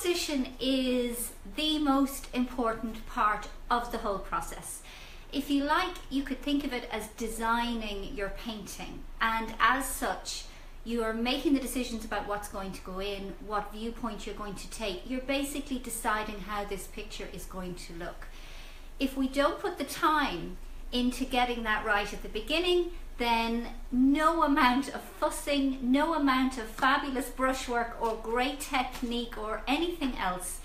Composition is the most important part of the whole process. If you like, you could think of it as designing your painting, and as such you are making the decisions about what's going to go in, what viewpoint you're going to take. You're basically deciding how this picture is going to look. If we don't put the time into getting that right at the beginning, then no amount of fussing, no amount of fabulous brushwork or great technique or anything else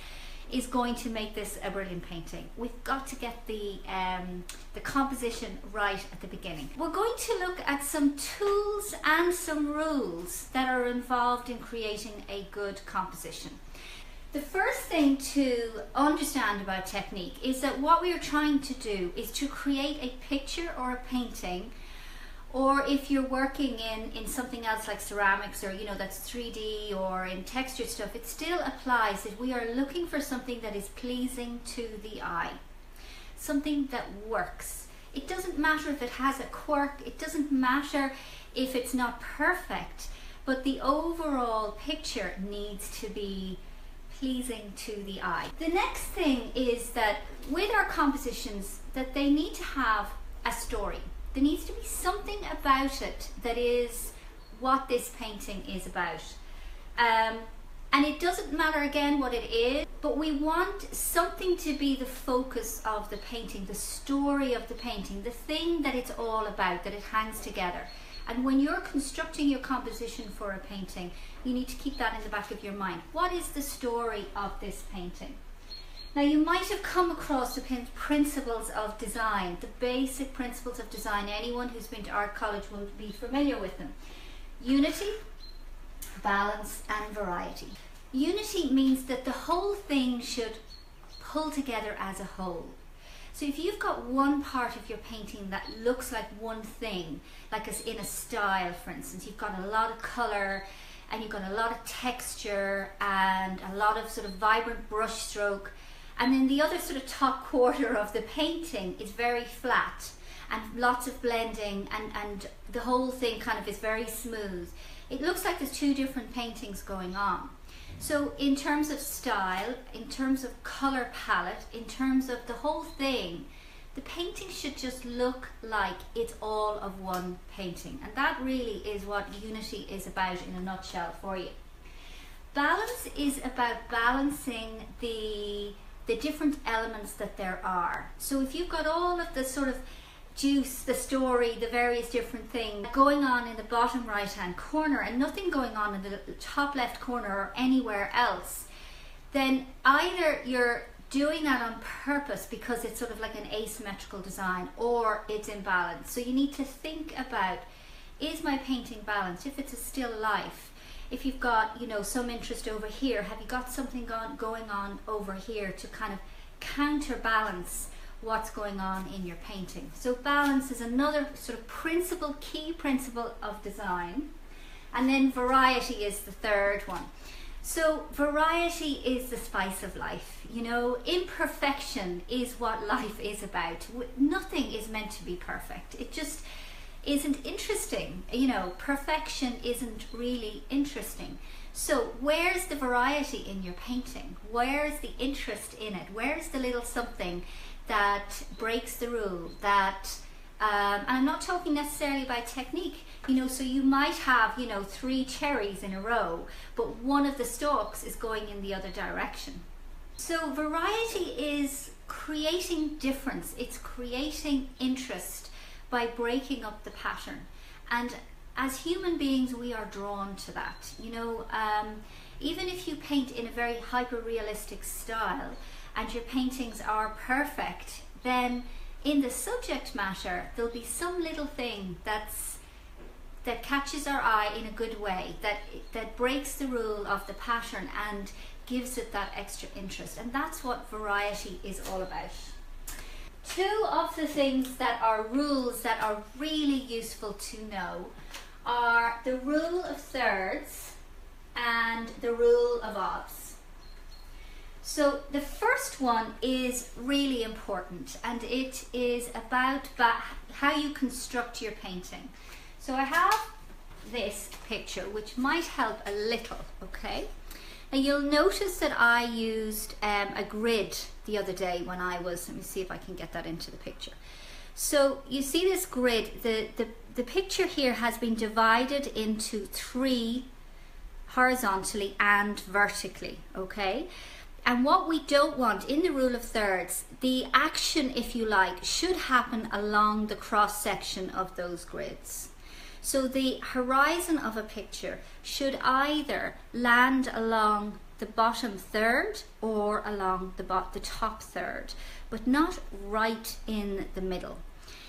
is going to make this a brilliant painting. We've got to get the composition right at the beginning. We're going to look at some tools and some rules that are involved in creating a good composition. The first thing to understand about technique is that what we are trying to do is to create a picture or a painting, or if you're working in something else like ceramics, or that's 3D, or in textured stuff, it still applies that we are looking for something that is pleasing to the eye, something that works. It doesn't matter if it has a quirk, it doesn't matter if it's not perfect, but the overall picture needs to be pleasing to the eye. The next thing is that with our compositions, that they need to have a story. There needs to be something about it that is what this painting is about. And it doesn't matter again what it is, but we want something to be the focus of the painting, the story of the painting, the thing that it's all about, that it hangs together. And when you're constructing your composition for a painting, you need to keep that in the back of your mind. What is the story of this painting? Now, you might have come across the principles of design, the basic principles of design. Anyone who's been to art college will be familiar with them. Unity, balance, and variety. Unity means that the whole thing should pull together as a whole. So if you've got one part of your painting that looks like one thing, like in a style, for instance, you've got a lot of colour and you've got a lot of texture and a lot of sort of vibrant brush stroke, and then the other sort of top quarter of the painting is very flat and lots of blending, and the whole thing kind of is very smooth. It looks like there's two different paintings going on. So in terms of style, in terms of colour palette, in terms of the whole thing, the painting should just look like it's all of one painting. And that really is what unity is about in a nutshell for you. Balance is about balancing the different elements that there are. So if you've got all of the sort of juice, the story, the various different things going on in the bottom right hand corner and nothing going on in the top left corner or anywhere else, then either you're doing that on purpose because it's sort of like an asymmetrical design, or it's imbalanced. So you need to think about, is my painting balanced? If it's a still life, if you've got some interest over here, have you got something going on over here to kind of counterbalance what's going on in your painting? So balance is another sort of key principle of design. And then variety is the third one. So variety is the spice of life. Imperfection is what life is about. Nothing is meant to be perfect. It just isn't interesting. Perfection isn't really interesting. So where's the variety in your painting? Where's the interest in it? Where's the little something that breaks the rule, that and I'm not talking necessarily about technique, so you might have 3 cherries in a row, but one of the stalks is going in the other direction. So variety is creating difference, it's creating interest by breaking up the pattern, and as human beings we are drawn to that. Even if you paint in a very hyper-realistic style and your paintings are perfect, then in the subject matter there'll be some little thing that catches our eye in a good way, that breaks the rule of the pattern and gives it that extra interest. And that's what variety is all about. 2 of the things that are rules that are really useful to know are the rule of thirds and the rule of odds. So the first one is really important, and it is about how you construct your painting. So I have this picture which might help a little, okay? Now you'll notice that I used a grid the other day when I was, let me see if I can get that into the picture. So you see this grid, the picture here has been divided into 3 horizontally and vertically, okay? And what we don't want in the rule of thirds, the action, if you like, should happen along the cross section of those grids. So the horizon of a picture should either land along the bottom third or along the top third, but not right in the middle.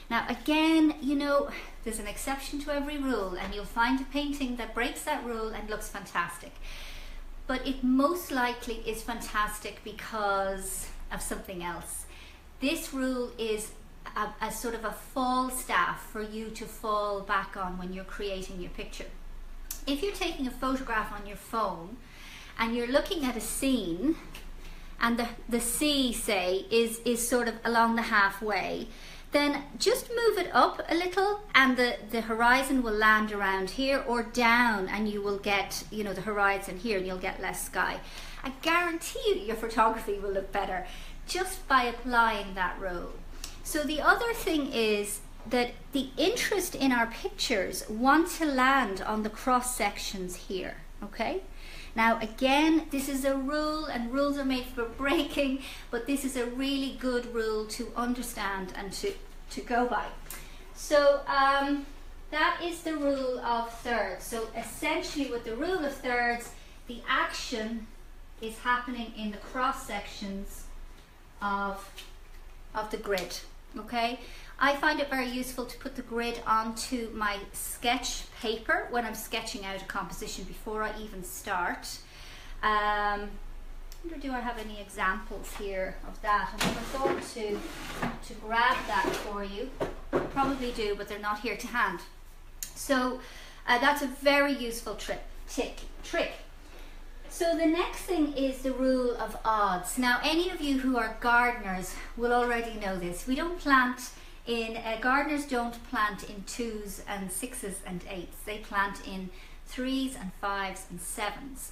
Now again, you know, there's an exception to every rule, and you'll find a painting that breaks that rule and looks fantastic. But it most likely is fantastic because of something else. This rule is a sort of a Falstaff for you to fall back on when you're creating your picture. If you're taking a photograph on your phone and you're looking at a scene and the sea, say, is sort of along the halfway, then just move it up a little and the horizon will land around here, or down and you will get, you know, the horizon here and you'll get less sky. I guarantee you your photography will look better just by applying that rule. So the other thing is that the interest in our pictures want to land on the cross sections here, okay? Now again, this is a rule and rules are made for breaking, but this is a really good rule to understand and to go by. So that is the rule of thirds. So essentially with the rule of thirds, the action is happening in the cross sections of the grid, okay? I find it very useful to put the grid onto my sketch paper when I'm sketching out a composition before I even start. I wonder, do I have any examples here of that? I never thought to grab that for you. Probably do, but they're not here to hand. So that's a very useful trick. So the next thing is the rule of odds. Now any of you who are gardeners will already know this. We don't plant in, gardeners don't plant in 2s and 6s and 8s. They plant in 3s and 5s and 7s.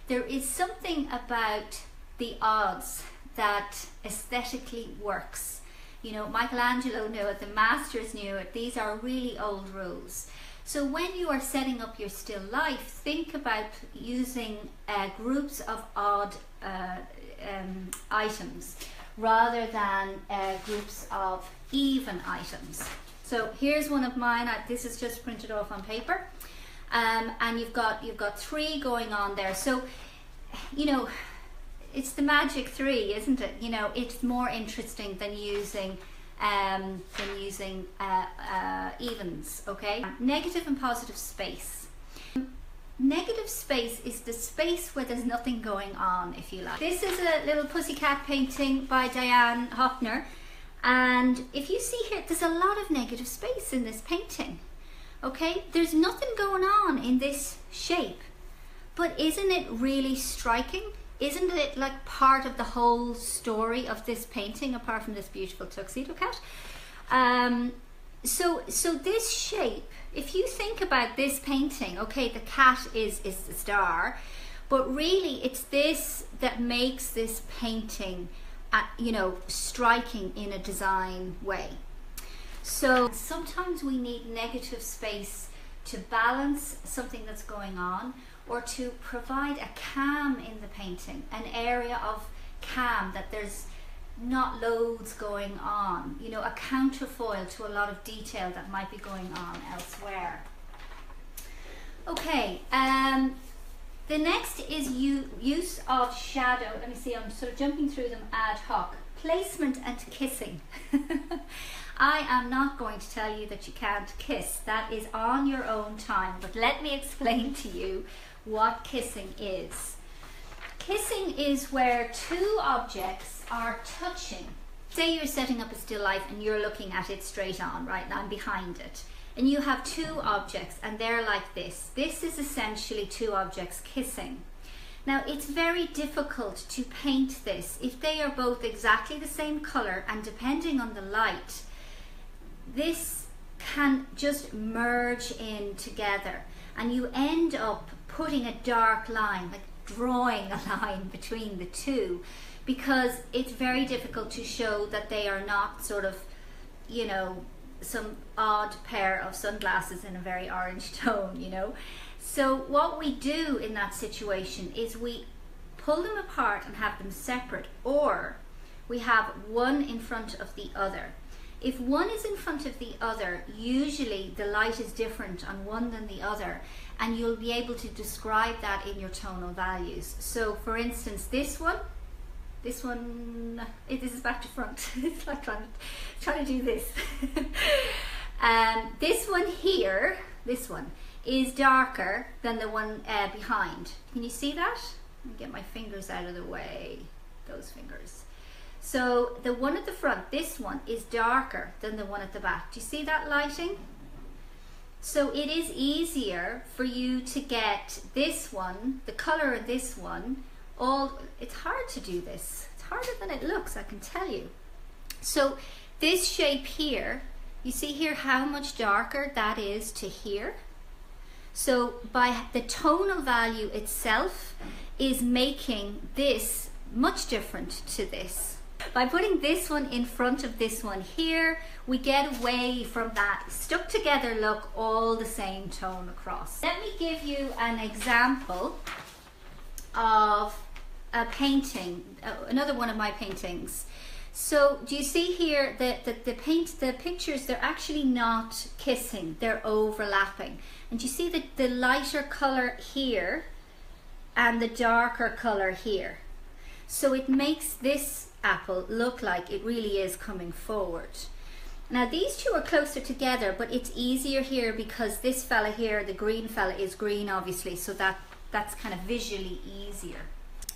There is something about the odds that aesthetically works. You know, Michelangelo knew it, the masters knew it. These are really old rules. So when you are setting up your still life, think about using groups of odd items rather than groups of even items. So here's one of mine. This is just printed off on paper, and you've got 3 going on there. So you know, it's the magic 3, isn't it? You know, it's more interesting than using evens, okay? Negative and positive space. Negative space is the space where there's nothing going on, if you like. This is a little pussycat painting by Diane Hoppner, and if you see here, there's a lot of negative space in this painting, okay? There's nothing going on in this shape, but isn't it really striking? Isn't it like part of the whole story of this painting, apart from this beautiful tuxedo cat? So this shape, if you think about this painting, okay, the cat is the star, but really it's this that makes this painting, you know, striking in a design way. So sometimes we need negative space to balance something that's going on, or to provide a calm in the painting, an area of calm, that there's not loads going on, you know, a counterfoil to a lot of detail that might be going on elsewhere. Okay, the next is use of shadow. Let me see, I'm sort of jumping through them ad hoc. Placement and kissing. I am not going to tell you that you can't kiss. That is on your own time, but let me explain to you what kissing is. Kissing is where 2 objects are touching. Say you're setting up a still life and you're looking at it straight on, right? And I'm behind it. And you have 2 objects and they're like this. This is essentially 2 objects kissing. Now it's very difficult to paint this if they are both exactly the same color, and depending on the light, this can just merge in together and you end up putting a dark line. Like drawing a line between the two, because it's very difficult to show that they are not sort of, you know, some odd pair of sunglasses in a very orange tone, you know. So what we do in that situation is we pull them apart and have them separate, or we have one in front of the other. If one is in front of the other, usually the light is different on one than the other, and you'll be able to describe that in your tonal values. So for instance, this one, this is back to front. It's like trying to do this. This one here, this one, is darker than the one behind. Can you see that? Let me get my fingers out of the way, those fingers. So the one at the front, this one, is darker than the one at the back. Do you see that lighting? So it is easier for you to get this one, the color of this one, it's hard to do this. It's harder than it looks, I can tell you. So this shape here, you see here how much darker that is to here. So by the tonal value itself is making this much different to this. By putting this one in front of this one here, we get away from that stuck together look, all the same tone across. Let me give you an example of a painting, another one of my paintings. So do you see here that the pictures, they're actually not kissing, they're overlapping. And you see the lighter color here and the darker color here. So it makes this apple look like it really is coming forward. Now these two are closer together, but it's easier here because this fella here, the green fella, is green obviously, so that's kind of visually easier.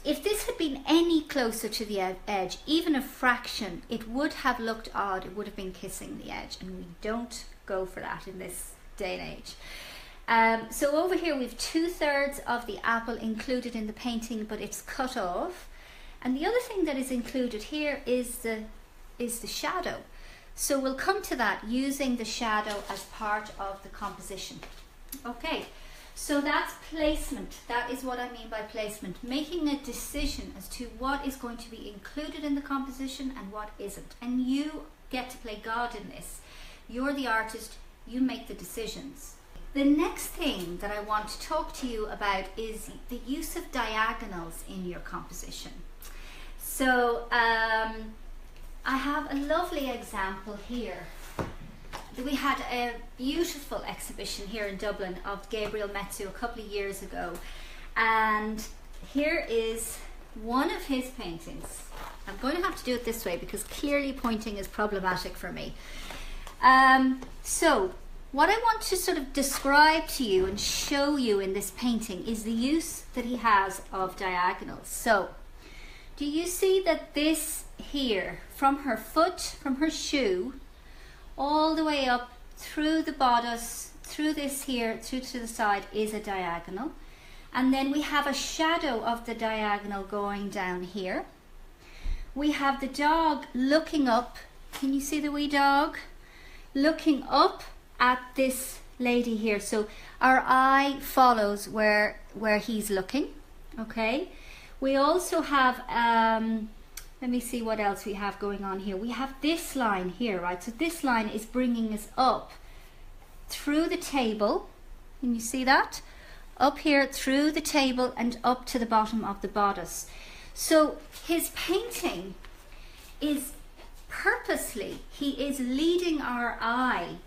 If this had been any closer to the edge, even a fraction, it would have looked odd. It would have been kissing the edge, and we don't go for that in this day and age. So over here we've 2/3 of the apple included in the painting, but it's cut off. And the other thing that is included here is the shadow. So we'll come to that using the shadow as part of the composition. Okay. So that's placement. That is what I mean by placement. Making a decision as to what is going to be included in the composition and what isn't. And you get to play God in this. You're the artist, you make the decisions. The next thing that I want to talk to you about is the use of diagonals in your composition. So I have a lovely example here. We had a beautiful exhibition here in Dublin of Gabriel Metsu a couple of years ago, and here is one of his paintings. I'm going to have to do it this way because clearly pointing is problematic for me. So what I want to sort of describe to you and show you in this painting is the use that he has of diagonals. So do you see that this here, from her foot, from her shoe, all the way up through the bodice, through this here, through to the side, is a diagonal. And then we have a shadow of the diagonal going down here. We have the dog looking up. Can you see the wee dog? Looking up at this lady here. So our eye follows where he's looking, okay? We also have, let me see what else we have going on here. We have this line here, right? So this line is bringing us up through the table. Can you see that? Up here through the table and up to the bottom of the bodice. So his painting is purposely, he is leading our eye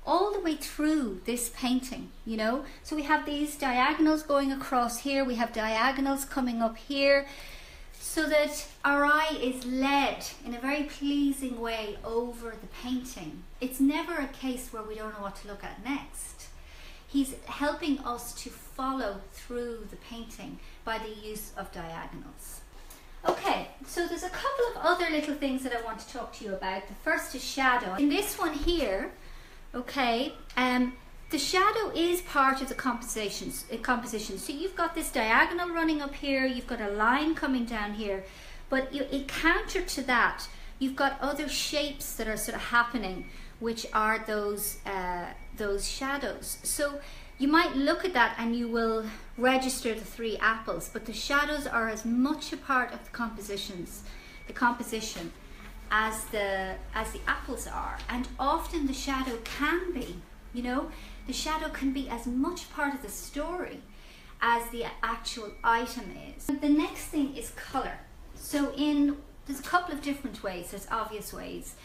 all the way through this painting, you know. So we have these diagonals going across here. We have diagonals coming up here, so that our eye is led in a very pleasing way over the painting. It's never a case where we don't know what to look at next. He's helping us to follow through the painting by the use of diagonals. Okay, so there's a couple of other little things that I want to talk to you about. The first is shadow. In this one here, okay, the shadow is part of the composition. So you've got this diagonal running up here, you've got a line coming down here, but in counter to that, you've got other shapes that are sort of happening, which are those shadows. So You might look at that and you will register the 3 apples, but the shadows are as much a part of the composition as the apples are. And often the shadow can be, you know, the shadow can be as much part of the story as the actual item is. The next thing is color. So there's a couple of different ways. There's obvious ways.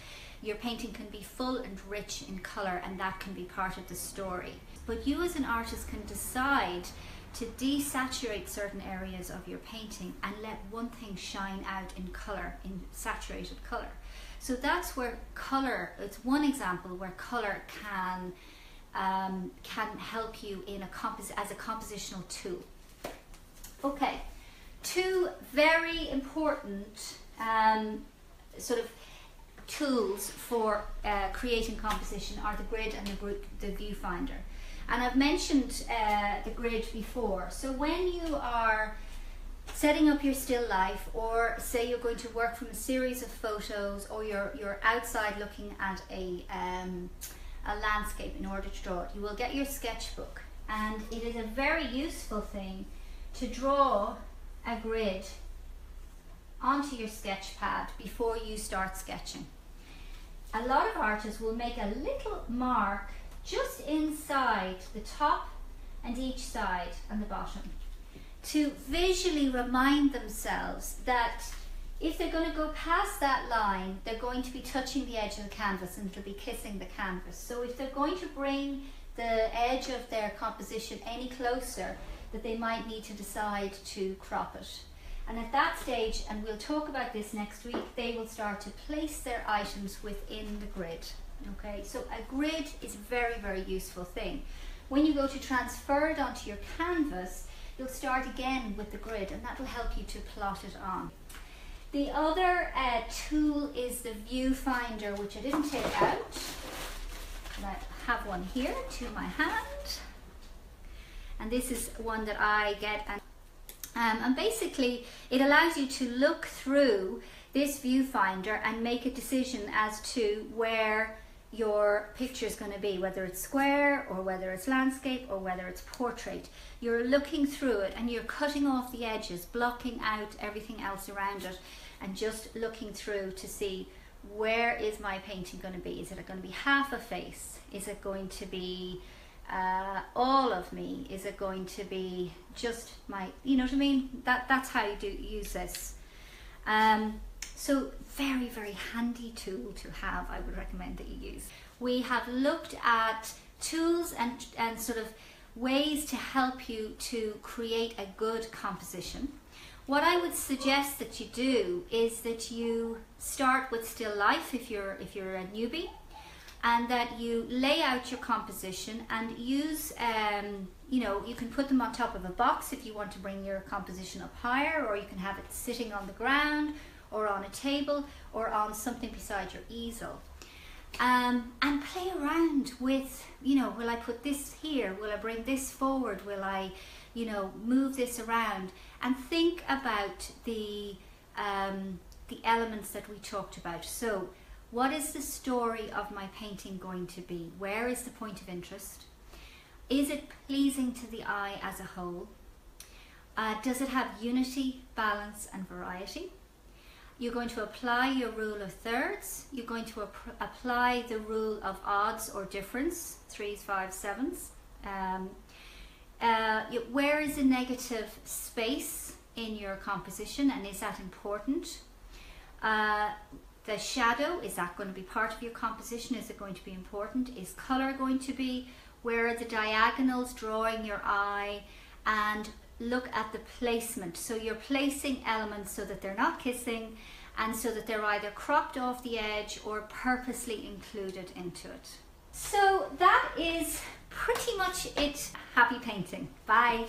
Your painting can be full and rich in color, and that can be part of the story. But you as an artist can decide to desaturate certain areas of your painting and let one thing shine out in color, in saturated color. So that's where color, it's one example where color can help you in as a compositional tool. Okay, 2 very important sort of tools for creating composition are the grid and the viewfinder. And I've mentioned the grid before. So when you are setting up your still life, or say you're going to work from a series of photos, or you're outside looking at a landscape in order to draw it, you will get your sketchbook, and it is a very useful thing to draw a grid onto your sketch pad before you start sketching. A lot of artists will make a little mark just inside the top and each side and the bottom to visually remind themselves that if they're going to go past that line, they're going to be touching the edge of the canvas and it'll be kissing the canvas. So if they're going to bring the edge of their composition any closer, that they might need to decide to crop it. And at that stage, and we'll talk about this next week, they will start to place their items within the grid. Okay, so a grid is a very, very useful thing. When you go to transfer it onto your canvas, you'll start again with the grid, and that will help you to plot it on. The other tool is the viewfinder, which I didn't take out. And I have one here to my hand. And this is one that I get. And basically, it allows you to look through this viewfinder and make a decision as to where your picture is going to be, whether it's square or whether it's landscape or whether it's portrait. You're looking through it and you're cutting off the edges, blocking out everything else around it, and just looking through to see, where is my painting going to be? Is it going to be half a face? Is it going to be all of me? Is it going to be just my, you know what I mean? That's how you use this. So very, very handy tool to have. I would recommend that you use. We have looked at tools and sort of ways to help you to create a good composition. What I would suggest that you do is that you start with still life if you're a newbie, and that you lay out your composition and use, you know, you can put them on top of a box if you want to bring your composition up higher, or you can have it sitting on the ground or on a table or on something beside your easel. And play around with, you know, will I put this here? Will I bring this forward? Will I, you know, move this around? And think about the elements that we talked about. So, what is the story of my painting going to be? Where is the point of interest? Is it pleasing to the eye as a whole? Does it have unity, balance and variety? You're going to apply your rule of thirds. You're going to apply the rule of odds or difference, 3s, 5s, 7s. Where is the negative space in your composition, and is that important? The shadow, is that going to be part of your composition? Is it going to be important? Is colour going to be? Where are the diagonals drawing your eye? And look at the placement. So you're placing elements so that they're not kissing, and so that they're either cropped off the edge or purposely included into it. So that is pretty much it. Happy painting. Bye.